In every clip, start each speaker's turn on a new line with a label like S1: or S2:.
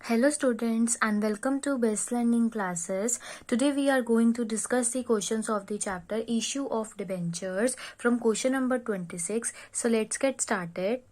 S1: Hello students and welcome to Best Learning Classes. Today we are going to discuss the questions of the chapter Issue of Debentures from question number 26. So let's get started.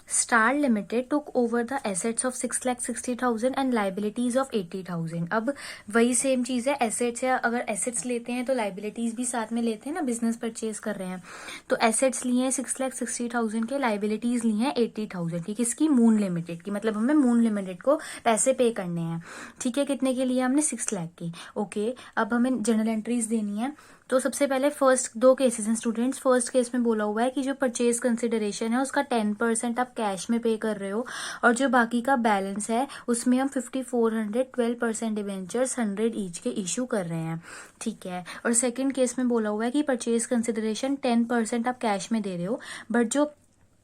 S1: Star Limited took over the assets of 6,60,000 and liabilities of 80,000. अब वही same चीज़ है, assets है, अगर assets लेते हैं तो liabilities भी साथ में लेते हैं ना, बिजनेस परचेज कर रहे हैं तो एसेट्स लिए हैं 6,60,000 के, लाइबिलिटीज ली हैं 80,000 की। किसकी? मून लिमिटेड की। मतलब हमें मून लिमिटेड को पैसे पे करने हैं। ठीक है, कितने के लिए? हमने 6 लाख की। ओके, अब हमें जर्नल एंट्रीज देनी है। तो सबसे पहले फर्स्ट दो केसेस हैं स्टूडेंट्स। फर्स्ट केस में बोला हुआ है कि जो परचेज कंसिडरेशन है उसका 10% आप कैश में पे कर रहे हो और जो बाकी का बैलेंस है उसमें हम 5400 12% डिवेंचर्स 100 ईच के इशू कर रहे हैं। ठीक है, और सेकंड केस में बोला हुआ है कि परचेज कंसिडरेशन 10% आप कैश में दे रहे हो बट जो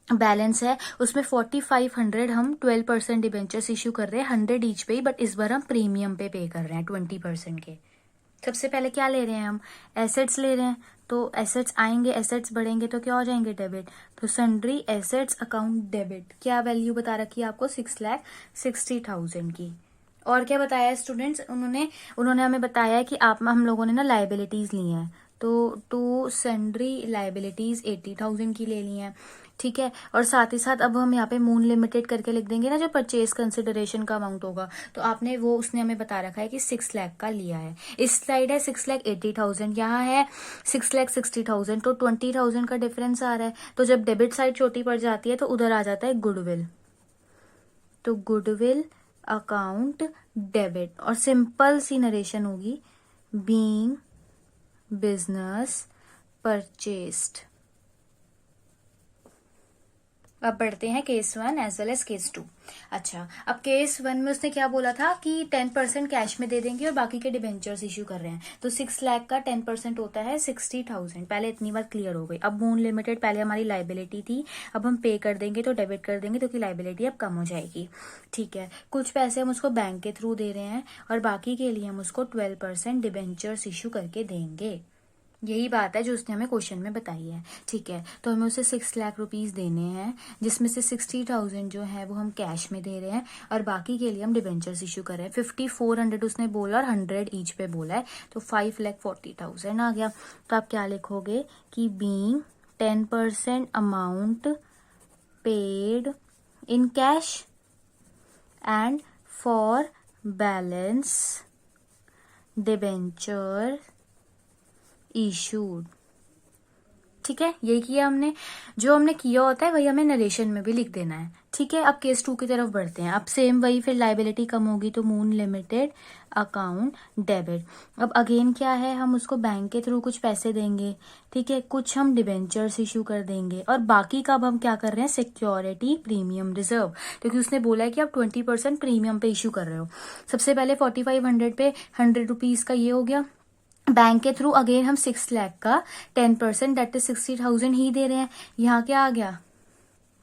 S1: बैलेंस है उसमें 4500 हम 12% डिवेंचर्स इशू कर रहे हैं 100 ईच पे ही, बट इस बार हम प्रीमियम पे कर रहे हैं 20% के। सबसे पहले क्या ले रहे हैं हम? एसेट्स ले रहे हैं। तो एसेट्स आएंगे, एसेट्स बढ़ेंगे तो क्या हो जाएंगे? डेबिट। तो सन्ड्री एसेट्स अकाउंट डेबिट। क्या वैल्यू बता रखी है आपको? 6,60,000 की। और क्या बताया है स्टूडेंट्स? उन्होंने हमें बताया है कि हम लोगों ने ना लाइबिलिटीज ली हैं, तो टू सन्ड्री लाइबिलिटीज 80,000 की ले ली हैं। ठीक है, और साथ ही साथ अब हम यहाँ पे मून लिमिटेड करके लिख देंगे ना, जो परचेज कंसिडरेशन का अमाउंट होगा। तो आपने वो उसने हमें बता रखा है कि 6 लाख का लिया है। इस साइड है 6,80,000, यहाँ है 6,60,000, तो 20,000 का डिफरेंस आ रहा है। तो जब डेबिट साइड छोटी पड़ जाती है तो उधर आ जाता है गुडविल। तो गुडविल अकाउंट डेबिट, और सिंपल सी नरेशन होगी, बीइंग बिजनेस परचेस्ड। अब बढ़ते हैं case 1 as well as case 2। अच्छा, अब केस 1 में उसने क्या बोला था कि 10% कैश में दे देंगे और बाकी के डिबेंचर्स इश्यू कर रहे हैं। तो 6 लाख का 10% होता है 60,000। पहले इतनी बात क्लियर हो गई। अब मून लिमिटेड पहले हमारी लाइबिलिटी थी, अब हम पे कर देंगे तो डेबिट कर देंगे तो लाइबिलिटी अब कम हो जाएगी। ठीक है, कुछ पैसे हम उसको बैंक के थ्रू दे रहे हैं और बाकी के लिए हम उसको 12% डिबेंचर्स इश्यू करके देंगे। यही बात है जो उसने हमें क्वेश्चन में बताई है। ठीक है, तो हमें उसे 6 लाख रुपीज देने हैं, जिसमें से 60,000 जो है वो हम कैश में दे रहे हैं और बाकी के लिए हम डिबेंचर्स इशू कर रहे हैं। 5400 उसने बोला और 100 ईच पे बोला है, तो 5,40,000 आ गया। तो आप क्या लिखोगे कि being 10% amount paid in cash and for balance debenture issued. ठीक है, यही किया हमने। जो हमने किया होता है वही हमें नरेशन में भी लिख देना है। ठीक है, अब केस 2 की तरफ बढ़ते हैं। अब सेम वही, फिर लाइबिलिटी कम होगी तो मून लिमिटेड अकाउंट डेबिट। अब अगेन क्या है, हम उसको बैंक के थ्रू कुछ पैसे देंगे। ठीक है, कुछ हम डिबेंचर्स इशू कर देंगे और बाकी का अब हम क्या कर रहे हैं? सिक्योरिटी प्रीमियम रिजर्व, क्योंकि उसने बोला है कि आप 20% प्रीमियम पे इशू कर रहे हो। सबसे पहले 4500 पे 100 रुपीज का ये हो गया। बैंक के थ्रू अगेन हम 6 लाख का 10% दैट इज 60,000 ही दे रहे हैं। यहाँ क्या आ गया?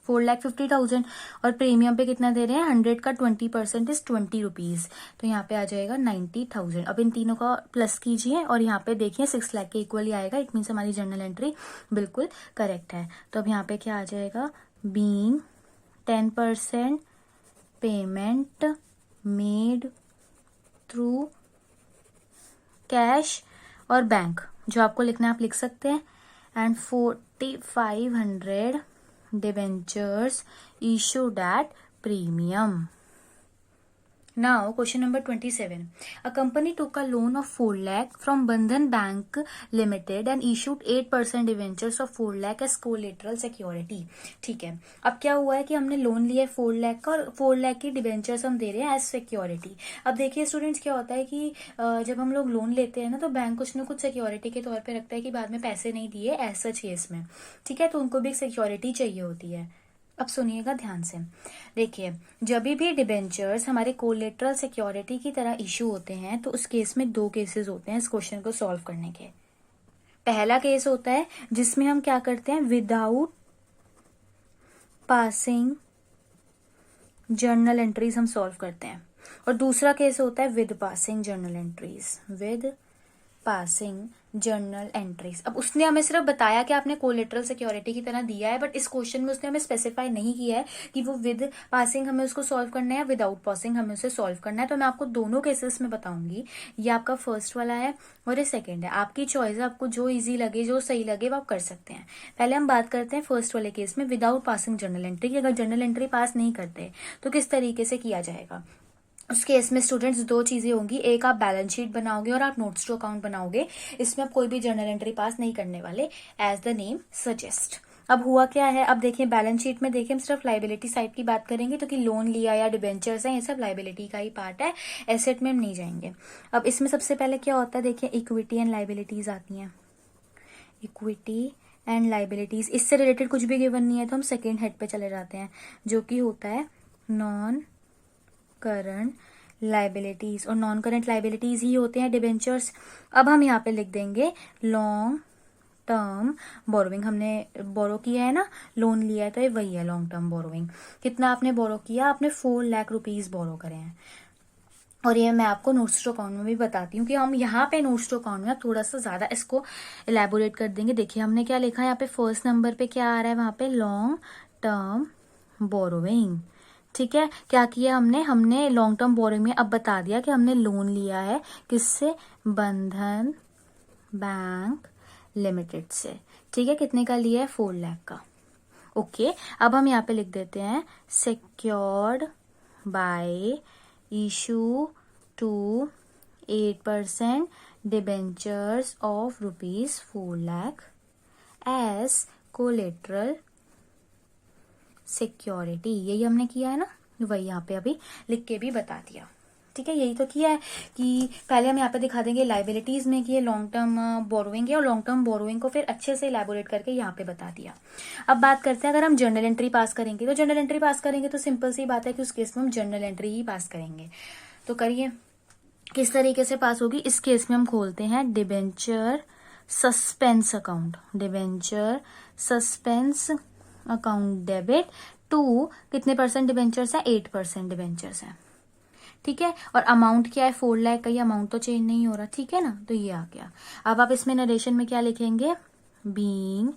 S1: 4,50,000। और प्रीमियम पे कितना दे रहे हैं? 100 का 20% इज 20 रुपीज, तो यहाँ पे आ जाएगा 90,000। अब इन तीनों का प्लस कीजिए और यहाँ पे देखिए 6 लाख के इक्वल ही आएगा। इट मीन्स हमारी जर्नल एंट्री बिल्कुल करेक्ट है। तो अब यहाँ पे क्या आ जाएगा? Being 10% payment made through cash और बैंक, जो आपको लिखना है आप लिख सकते हैं, and 4,500 debentures issued at premium. Now, question number 27. A company took a loan of 4 lakh from Bandhan Bank Limited and issued 8% debentures of 4 lakh as collateral security. ठीक है, अब क्या हुआ है कि हमने लोन लिया है 4 लाख का और 4 लाख की डिबेंचर्स हम दे रहे हैं एज सिक्योरिटी। अब देखिए स्टूडेंट्स, क्या होता है कि जब हम लोग लोन लेते हैं ना तो बैंक कुछ ना कुछ सिक्योरिटी के तौर पे रखता है कि बाद में पैसे नहीं दिए एज सच केस में। ठीक है, तो उनको भी एक सिक्योरिटी चाहिए होती है। अब सुनिएगा ध्यान से। देखिए, जब भी डिबेंचर्स हमारे कोलेटरल सिक्योरिटी की तरह इशू होते हैं तो उस केस में 2 केसेस होते हैं इस क्वेश्चन को सॉल्व करने के। पहला केस होता है जिसमें हम क्या करते हैं? विदाउट पासिंग जर्नल एंट्रीज हम सॉल्व करते हैं, और दूसरा केस होता है with passing journal entries. With passing journal entries. अब उसने हमें सिर्फ बताया कि आपने कोलेटरल सिक्योरिटी की तरह दिया है, बट इस क्वेश्चन में उसने हमें स्पेसिफाई नहीं किया है कि वो विद पासिंग हमें उसको सॉल्व करना है या विदाउट पासिंग हमें उसे सॉल्व करना है। तो मैं आपको दोनों केसेस में बताऊंगी। ये आपका फर्स्ट वाला है और ये सेकेंड है, आपकी चॉइस है, आपको जो ईजी लगे जो सही लगे वो आप कर सकते हैं। पहले हम बात करते हैं फर्स्ट वाले केस में, विदाउट पासिंग जर्नल एंट्री। अगर जर्नल एंट्री पास नहीं करते तो किस तरीके से किया जाएगा। उस केस में स्टूडेंट्स दो चीजें होंगी, एक आप बैलेंस शीट बनाओगे और आप नोट्स टू अकाउंट बनाओगे। इसमें आप कोई भी जर्नल एंट्री पास नहीं करने वाले, एज द नेम सजेस्ट। अब हुआ क्या है, अब देखिए बैलेंस शीट में देखिए हम सिर्फ लाइबिलिटी साइड की बात करेंगे, तो कि लोन लिया या डिबेंचर्स है ये सब लाइबिलिटी का ही पार्ट है, एसेट में हम नहीं जाएंगे। अब इसमें सबसे पहले क्या होता है, देखिए इक्विटी एंड लाइबिलिटीज आती हैं। इक्विटी एंड लाइबिलिटीज, इससे रिलेटेड कुछ भी गिवन नहीं है तो हम सेकेंड हेड पे चले जाते हैं, जो कि होता है नॉन करंट लाइबिलिटीज, और नॉन करंट लाइबिलिटीज ही होते हैं डिबेंचर्स। अब हम यहाँ पे लिख देंगे लॉन्ग टर्म बोरोइंग, हमने बोरो किया है ना, लोन लिया है, तो ये वही है लॉन्ग टर्म बोरोइंग। कितना आपने बोरो किया, आपने 4 लाख रुपीज बोरो करे हैं। और ये मैं आपको नोट्स टू अकाउंट में भी बताती हूँ कि हम यहाँ पे नोट्स टू अकाउंट में थोड़ा सा ज्यादा इसको इलेबोरेट कर देंगे। देखिए हमने क्या लिखा है यहाँ पे, फर्स्ट नंबर पे क्या आ रहा है, वहां पे लॉन्ग टर्म बोरोइंग। ठीक है, क्या किया हमने लॉन्ग टर्म बोरोइंग में अब बता दिया कि हमने लोन लिया है किससे, बंधन बैंक लिमिटेड से। ठीक है, कितने का लिया है, 4 लाख का। ओके, अब हम यहाँ पे लिख देते हैं secured by issue to 8% debentures of ₹4 lakh as collateral security. यही हमने किया है ना, वही यहाँ पे अभी लिख के भी बता दिया। ठीक है, यही तो किया है कि पहले हम यहाँ पे दिखा देंगे लाइबिलिटीज में कि ये लॉन्ग टर्म बोरोइंग है, और लॉन्ग टर्म बोरोइंग को फिर अच्छे से इलेबोरेट करके यहाँ पे बता दिया। अब बात करते हैं अगर हम जर्नल एंट्री पास करेंगे, तो जर्नल एंट्री पास करेंगे तो सिंपल सी बात है कि उस केस में हम जर्नल एंट्री ही पास करेंगे। तो करिए किस तरीके से पास होगी। इस केस में हम खोलते हैं debenture suspense account, debenture suspense account debit to कितने परसेंट डिबेंचर्स है, 8% डिबेंचर्स है। ठीक है, और अमाउंट क्या है, 4 लाख का, ये अमाउंट तो चेंज नहीं हो रहा। ठीक है ना, तो ये आ गया। अब आप इसमें नरेशन में क्या लिखेंगे, बीइंग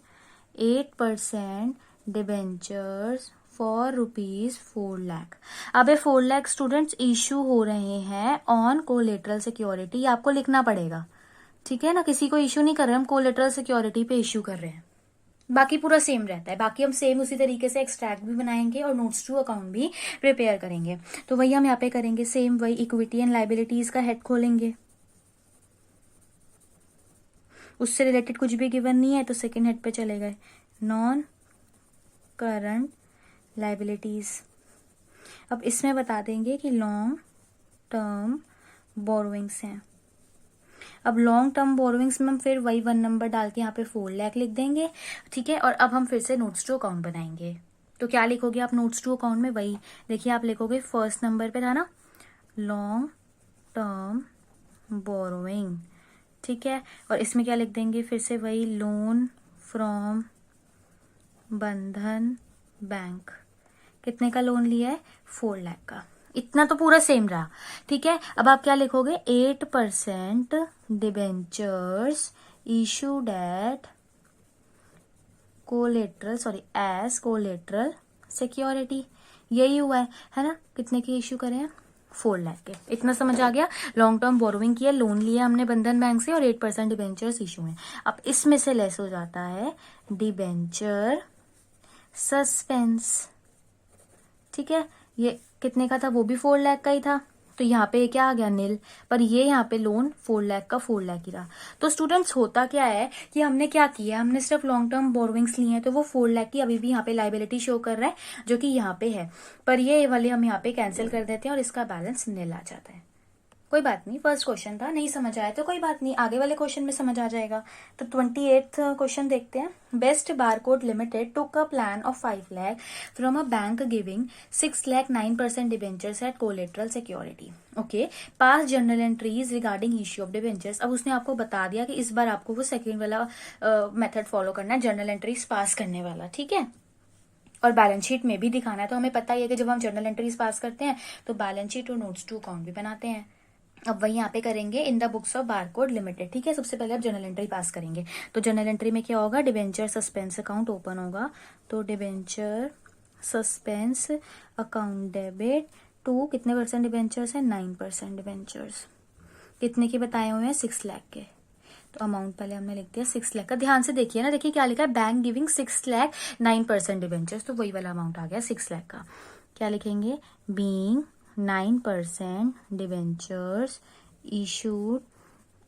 S1: 8% डिबेंचर्स फॉर ₹4 लाख। अब ये 4 लाख स्टूडेंट्स इशू हो रहे हैं ऑन कोलेटरल सिक्योरिटी, आपको लिखना पड़ेगा। ठीक है ना, किसी को इशू नहीं कर रहे हम, कोलेटरल सिक्योरिटी पे इशू कर रहे हैं। बाकी पूरा सेम रहता है, बाकी हम सेम उसी तरीके से एक्सट्रैक्ट भी बनाएंगे और नोट्स टू अकाउंट भी प्रिपेयर करेंगे। तो वही हम यहाँ पे करेंगे, सेम वही इक्विटी एंड लाइबिलिटीज का हेड खोलेंगे, उससे रिलेटेड कुछ भी गिवन नहीं है तो सेकेंड हेड पे चले गए, नॉन करंट लाइबिलिटीज। अब इसमें बता देंगे कि लॉन्ग टर्म बोरोइंग्स हैं। अब लॉन्ग टर्म बोरोइंग्स में हम फिर वही 1 नंबर डाल के यहाँ पे 4 लाख लिख देंगे। ठीक है, और अब हम फिर से नोट्स टू अकाउंट बनाएंगे। तो क्या लिखोगे आप नोट्स टू अकाउंट में, वही देखिए आप लिखोगे फर्स्ट नंबर पे था ना लॉन्ग टर्म बोरोइंग। ठीक है, और इसमें क्या लिख देंगे, फिर से वही लोन फ्रॉम बंधन बैंक। कितने का लोन लिया है, 4 लाख का। इतना तो पूरा सेम रहा। ठीक है, अब आप क्या लिखोगे, 8% debentures issued at collateral as collateral security. यही हुआ है ना, कितने के इशू करे हैं, 4 लाख के। इतना समझ आ गया, लॉन्ग टर्म बोरोइंग किया, लोन लिया हमने बंधन बैंक से और 8% डिबेंचर्स इशू है। अब इसमें से लेस हो जाता है डिबेंचर सस्पेंस। ठीक है, ये कितने का था, वो भी 4 लाख का ही था, तो यहाँ पे क्या आ गया, नील। पर ये यहाँ पे लोन 4 लाख का 4 लाख ही रहा। तो स्टूडेंट्स होता क्या है कि हमने क्या किया, हमने सिर्फ लॉन्ग टर्म बोरोइंग्स लिए हैं, तो वो 4 लाख की अभी भी यहाँ पे लाइबिलिटी शो कर रहा है जो कि यहाँ पे है, पर ये वाले हम यहाँ पे कैंसिल कर देते हैं और इसका बैलेंस नील आ जाता है। कोई बात नहीं, फर्स्ट क्वेश्चन था, नहीं समझ आया तो कोई बात नहीं, आगे वाले क्वेश्चन में समझ आ जाएगा। तो 28th क्वेश्चन देखते हैं। Best barcode limited took a plan of 5 lakh from a bank giving 6 lakh 9% debentures at collateral security. Okay, pass journal entries regarding issue of debentures. अब उसने आपको बता दिया कि इस बार आपको वो सेकेंड वाला मेथड फॉलो करना है, जर्नल एंट्रीज पास करने वाला। ठीक है, और बैलेंस शीट में भी दिखाना है। तो हमें पता ही है कि जब हम जर्नल एंट्रीज पास करते हैं तो बैलेंस शीट और नोट्स टू अकाउंट भी बनाते हैं। अब वही यहाँ पे करेंगे in the books of barcode limited, ठीक है। सबसे पहले आप जर्नल एंट्री पास करेंगे, तो जर्नल एंट्री में क्या होगा, डिबेंचर सस्पेंस अकाउंट ओपन होगा, तो debenture suspense account debit to कितने परसेंट डिबेंचर्स है, 9% डिबेंचर्स, कितने के बताए हुए हैं, 6 लाख के। तो अमाउंट पहले हमने लिख दिया 6 लाख का, ध्यान से देखिए ना, देखिए क्या लिखा है, बैंक गिविंग 6 लाख 9% डिबेंचर्स, तो वही वाला अमाउंट आ गया 6 लाख का। क्या लिखेंगे, being 9% debentures issued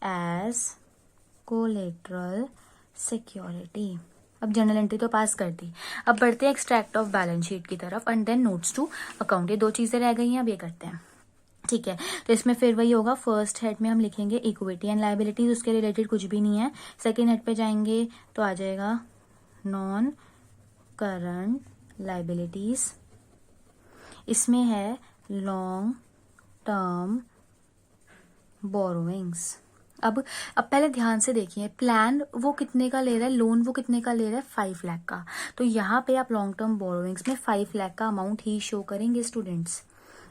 S1: as collateral security. अब जनरल एंट्री तो पास कर दी, अब बढ़ते हैं एक्सट्रैक्ट ऑफ बैलेंस शीट की तरफ and then notes to account, ये 2 चीजें रह गई हैं, अब ये करते हैं, ठीक है। तो इसमें फिर वही होगा, फर्स्ट हेड में हम लिखेंगे इक्विटी एंड लायबिलिटीज, उसके रिलेटेड कुछ भी नहीं है। सेकेंड हेड पे जाएंगे तो आ जाएगा नॉन करंट लायबिलिटीज, इसमें है लॉन्ग टर्म बोरोइंग्स। अब पहले ध्यान से देखिए, प्लान वो कितने का ले रहा है, लोन वो कितने का ले रहा है, 5 लाख का, तो यहाँ पे आप लॉन्ग टर्म बोरोइंग्स में 5 लाख का अमाउंट ही शो करेंगे स्टूडेंट्स,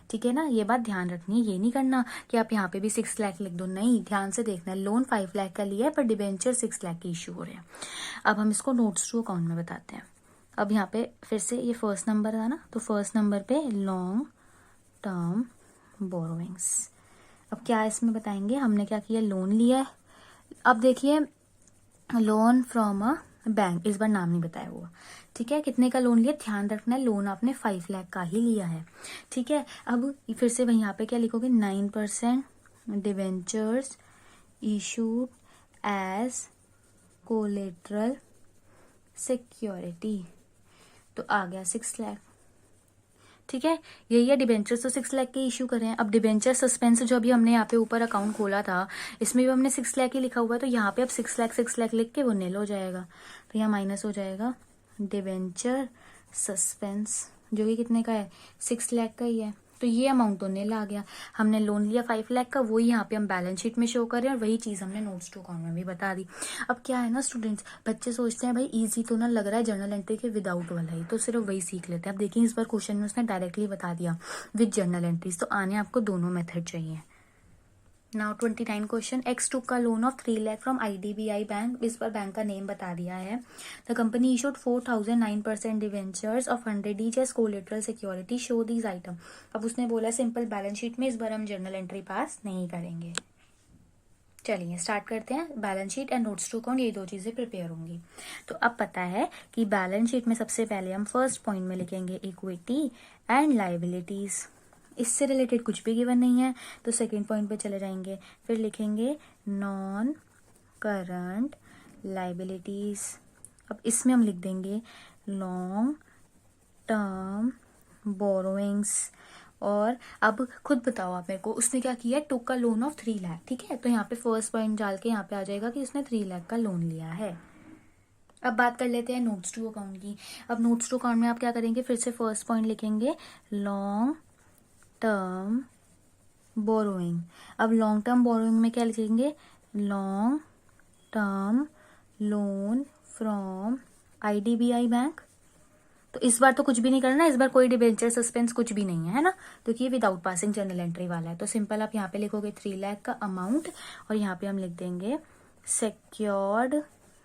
S1: ठीक है ना। ये बात ध्यान रखनी है, ये नहीं करना कि आप यहाँ पे भी 6 लाख लिख दो, नहीं, ध्यान से देखना है, लोन 5 लाख का लिया है पर डिबेंचर 6 लाख के इशू हो रहे हैं। अब हम इसको नोट्स टू अकाउंट में बताते हैं। अब यहाँ पे फिर से ये फर्स्ट नंबर था ना, तो फर्स्ट नंबर पे लॉन्ग टर्म बोरोइंग्स। अब क्या इसमें बताएंगे, हमने क्या किया, लोन लिया है। अब देखिए लोन फ्रॉम अ बैंक, इस बार नाम नहीं बताया हुआ, ठीक है, कितने का लोन लिया, ध्यान रखना है, लोन आपने 5 लाख का ही लिया है, ठीक है। अब फिर से वही यहाँ पे क्या लिखोगे, 9% debentures issued as collateral security, तो आ गया 6 लाख, ठीक है। यही है, डिबेंचर तो 6 लाख के इशू करें। अब डिबेंचर सस्पेंस जो अभी हमने यहाँ पे ऊपर अकाउंट खोला था, इसमें भी हमने 6 लाख ही लिखा हुआ है, तो यहाँ पे अब 6 लाख लिख के वो नील हो जाएगा, तो यहाँ माइनस हो जाएगा डिबेंचर सस्पेंस, जो कि कितने का है, 6 लाख का ही है, तो ये अमाउंट तो नील आ गया। हमने लोन लिया 5 लाख का, वही यहाँ पे हम बैलेंस शीट में शो करें और वही चीज हमने नोट्स टू अकाउंट में भी बता दी। अब क्या है ना स्टूडेंट्स, बच्चे सोचते हैं भाई इजी तो ना लग रहा है जर्नल एंट्री के विदाउट वाला ही, तो सिर्फ वही सीख लेते हैं। अब देखिए इस बार क्वेश्चन में उसने डायरेक्टली बता दिया विद जर्नल एंट्रीज, तो आने आपको दोनों मेथड चाहिए। नाउ 29 क्वेश्चन, एक्स टू का loan of 3 lakh from IDBI bank, इस पर बैंक का नेम बता दिया है। The company issued 4,009% debentures of 100 each as collateral security, show these item. अब उसने बोला सिंपल बैलेंस शीट में, इस बार हम जर्नल एंट्री पास नहीं करेंगे। चलिए स्टार्ट करते हैं, balance sheet and notes to account, ये 2 चीजें प्रिपेयर होंगी। तो अब पता है कि बैलेंस शीट में सबसे पहले हम फर्स्ट पॉइंट में लिखेंगे इक्विटी एंड लायबिलिटीज, इससे रिलेटेड कुछ भी गिवन नहीं है, तो सेकेंड पॉइंट पे चले जाएंगे, फिर लिखेंगे नॉन करंट लायबिलिटीज। अब इसमें हम लिख देंगे लॉन्ग टर्म बोरोइंग्स, और अब खुद बताओ आप मेरे को, उसने क्या किया, टुक का लोन ऑफ 3 लाख, ठीक है, तो यहाँ पे फर्स्ट पॉइंट डाल के यहाँ पे आ जाएगा कि उसने 3 लाख का लोन लिया है। अब बात कर लेते हैं नोट्स टू अकाउंट की। अब नोट्स टू अकाउंट में आप क्या करेंगे, फिर से फर्स्ट पॉइंट लिखेंगे लॉन्ग टर्म बोरोइंग। अब लॉन्ग टर्म बोरोइंग में क्या लिखेंगे, long term loan from IDBI bank, तो इस बार तो कुछ भी नहीं करना, इस बार कोई डिबेंचर सस्पेंस कुछ भी नहीं है ना, क्योंकि ये विदाउट पासिंग जर्नल एंट्री वाला है। तो सिंपल आप यहाँ पे लिखोगे 3 लाख का अमाउंट, और यहाँ पे हम लिख देंगे secured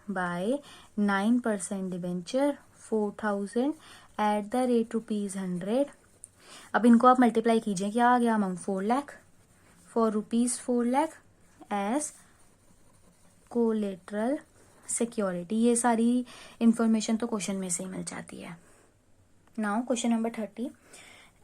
S1: by 9% debenture 4,000 at the rate ₹100। अब इनको आप मल्टीप्लाई कीजिए, क्या आ गया amount, 4 lakh, for ₹4 lakh as collateral security. ये सारी इंफॉर्मेशन तो क्वेश्चन में से ही मिल जाती है। Now question number 30,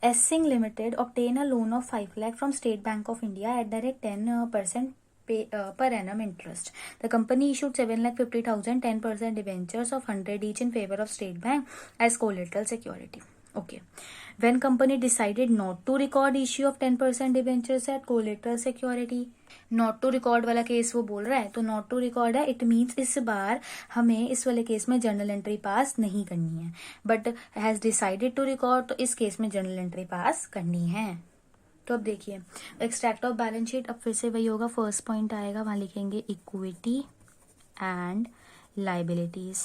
S1: Essing Limited obtain a loan of 5 lakh from State Bank of India at direct 10% per annum interest. The company issued 7,50,000 10% debentures of 100 each in favor of State Bank as collateral security. Okay. When company decided not to record issue of 10% debentures at collateral security, not to record वाला case वो बोल रहा है, तो not to record है, it means इस बार हमें इस वाले केस में जर्नल एंट्री पास नहीं करनी है, but has decided to record, तो इस केस में जर्नल एंट्री पास करनी है। तो अब देखिए एक्सट्रैक्ट ऑफ बैलेंस शीट, अब फिर से वही होगा, फर्स्ट पॉइंट आएगा, वहां लिखेंगे इक्विटी एंड लायबिलिटीज,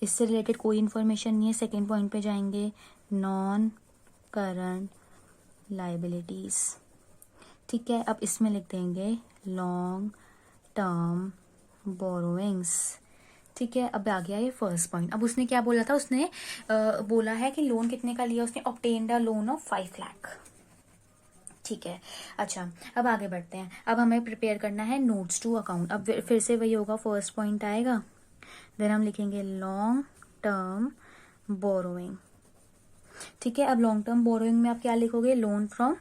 S1: इससे रिलेटेड कोई इन्फॉर्मेशन नहीं है। सेकेंड पॉइंट पे जाएंगे नॉन करंट लायबिलिटीज, ठीक है, अब इसमें लिख देंगे लॉन्ग टर्म बोरोइंग्स। ठीक है, अब आ गया ये फर्स्ट पॉइंट। अब उसने क्या बोला था, उसने बोला है कि लोन कितने का लिया उसने, obtained a loan of 5 lakh. ठीक है, अच्छा अब आगे बढ़ते हैं। अब हमें प्रिपेयर करना है नोट्स टू अकाउंट। अब फिर से वही होगा, फर्स्ट पॉइंट आएगा, देन हम लिखेंगे लॉन्ग टर्म बोरोइंग। ठीक है, अब लॉन्ग टर्म बोरोइंग में आप क्या लिखोगे, लोन फ्रॉम,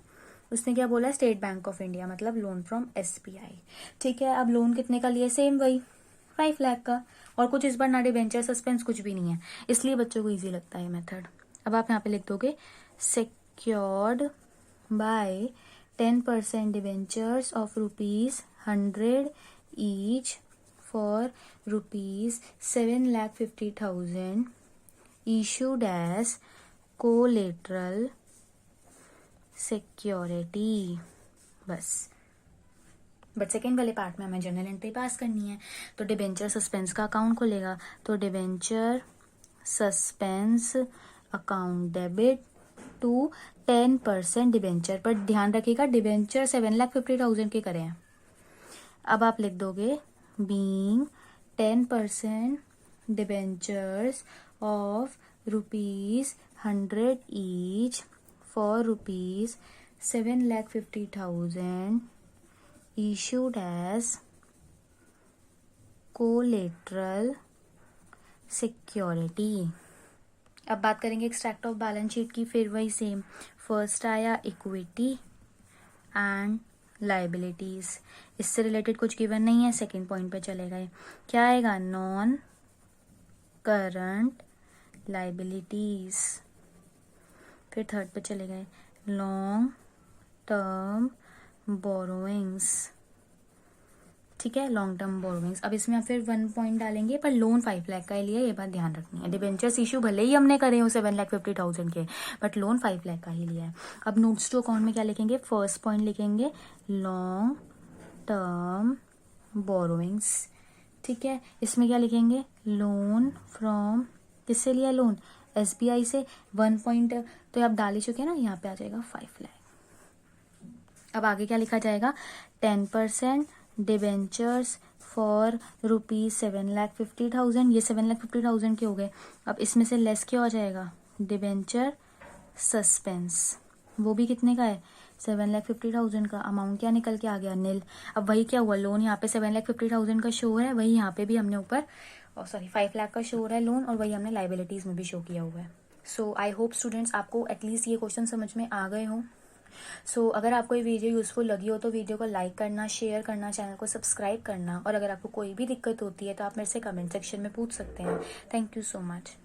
S1: उसने क्या बोला, स्टेट बैंक ऑफ इंडिया, मतलब लोन फ्रॉम एसबीआई। ठीक है, अब लोन कितने का लिए, सेम वही 5 लाख का, और कुछ इस बार ना डिबेंचर सस्पेंस कुछ भी नहीं है, इसलिए बच्चों को इजी लगता है मेथड। अब आप यहाँ पे लिख दोगे secured by 10% debentures of ₹100 each for ₹7,50,000 issued as collateral security। बस, बट सेकेंड वाले पार्ट में हमें जर्नल एंट्री पास करनी है। तो डिबेंचर सस्पेंस का अकाउंट खुलेगा, तो debenture suspense account debit to 10% debenture, पर ध्यान रखिएगा डिबेंचर 7,50,000 के करें हैं। अब आप लिख दोगे being 10% debentures of ₹100 each for ₹7,50,000 issued as collateral security। अब बात करेंगे एक्सट्रैक्ट ऑफ बैलेंस शीट की, फिर वही सेम, फर्स्ट आया इक्विटी एंड लाइबिलिटीज, इससे रिलेटेड कुछ गिवन नहीं है, सेकंड पॉइंट पे चले गए, क्या आएगा, नॉन करंट लाइबिलिटीज, फिर थर्ड पे चले गए लॉन्ग टर्म बोरोइंग्स। ठीक है, लॉन्ग टर्म बोरोइंग्स। अब इसमें आप फिर 1 पॉइंट डालेंगे, पर लोन 5 लाख का ही लिया, ये बात ध्यान रखनी है। डिबेंचर्स इशू भले ही हमने करे हो 7,50,000 के, बट लोन 5 लाख का ही लिया है। अब नोट्स टू अकाउंट में क्या लिखेंगे, फर्स्ट पॉइंट लिखेंगे लॉन्ग टर्म बोरोइंग्स। ठीक है, इसमें क्या लिखेंगे, लोन फ्रॉम, किससे लिया लोन, एसबीआई से। 1 पॉइंट तो आप डाल ही चुके हैं ना, यहाँ पे आ जाएगा 5 लाख। अब आगे क्या लिखा जाएगा, 10% डिबेंचर्स फॉर ₹7,50,000, ये 7,50,000 के हो गए। अब इसमें से लेस क्या हो जाएगा, डिबेंचर सस्पेंस, वो भी कितने का है, 7,50,000 का। अमाउंट क्या निकल के आ गया, नील। अब वही क्या हुआ, लोन यहाँ पे 7,50,000 का शो है, वही यहाँ पे भी हमने ऊपर 5 लाख का शो हो रहा है लोन, और वही हमने लाइबिलिटीज में भी शो किया हुआ है। सो आई होप स्टूडेंट्स आपको एटलीस्ट ये क्वेश्चन समझ में आ गए हों। सो अगर आपको ये वीडियो यूजफुल लगी हो तो वीडियो को लाइक करना, शेयर करना, चैनल को सब्सक्राइब करना, और अगर आपको कोई भी दिक्कत होती है तो आप मेरे से कमेंट सेक्शन में पूछ सकते हैं। Thank you so much.